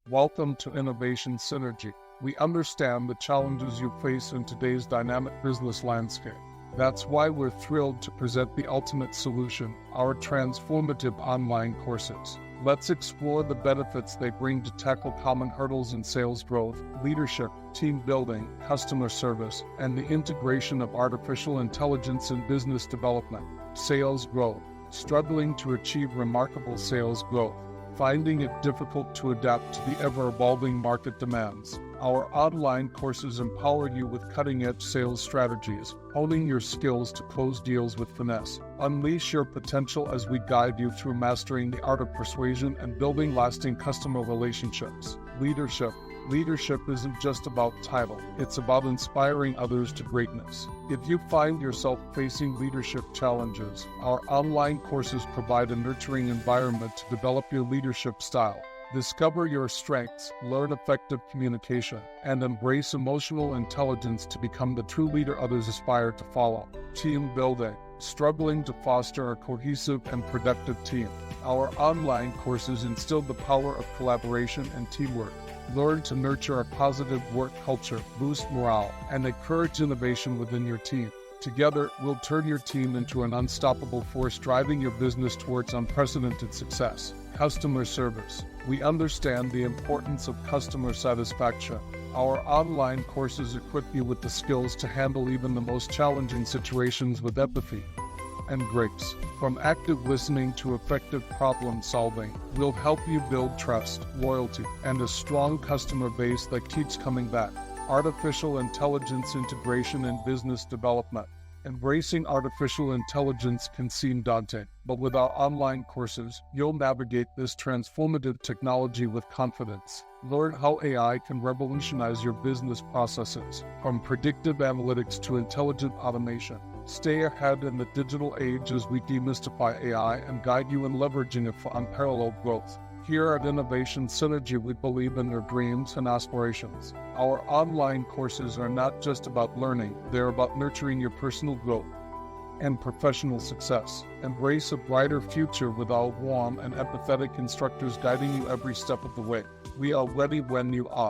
Welcome to Innovation Synergy. We understand the challenges you face in today's dynamic business landscape. That's why we're thrilled to present the ultimate solution, our transformative online courses. Let's explore the benefits they bring to tackle common hurdles in sales growth, leadership, team building, customer service, and the integration of artificial intelligence in business development. Sales growth. Struggling to achieve remarkable sales growth. Finding it difficult to adapt to the ever-evolving market demands. Our online courses empower you with cutting-edge sales strategies, honing your skills to close deals with finesse. Unleash your potential as we guide you through mastering the art of persuasion and building lasting customer relationships. Leadership. Leadership isn't just about title, it's about inspiring others to greatness. If you find yourself facing leadership challenges, our online courses provide a nurturing environment to develop your leadership style. Discover your strengths, learn effective communication, and embrace emotional intelligence to become the true leader others aspire to follow. Team building. Struggling to foster a cohesive and productive team. Our online courses instill the power of collaboration and teamwork. Learn to nurture a positive work culture, boost morale, and encourage innovation within your team. Together, we'll turn your team into an unstoppable force driving your business towards unprecedented success. Customer service. We understand the importance of customer satisfaction. Our online courses equip you with the skills to handle even the most challenging situations with empathy and grace. From active listening to effective problem solving, we'll help you build trust, loyalty, and a strong customer base that keeps coming back. Artificial intelligence integration in business development. Embracing artificial intelligence can seem daunting, but with our online courses, you'll navigate this transformative technology with confidence. Learn how AI can revolutionize your business processes, from predictive analytics to intelligent automation. Stay ahead in the digital age as we demystify AI and guide you in leveraging it for unparalleled growth. Here at Innovation Synergy, we believe in your dreams and aspirations. Our online courses are not just about learning, they're about nurturing your personal growth and professional success. Embrace a brighter future with our warm and empathetic instructors guiding you every step of the way. We are ready when you are.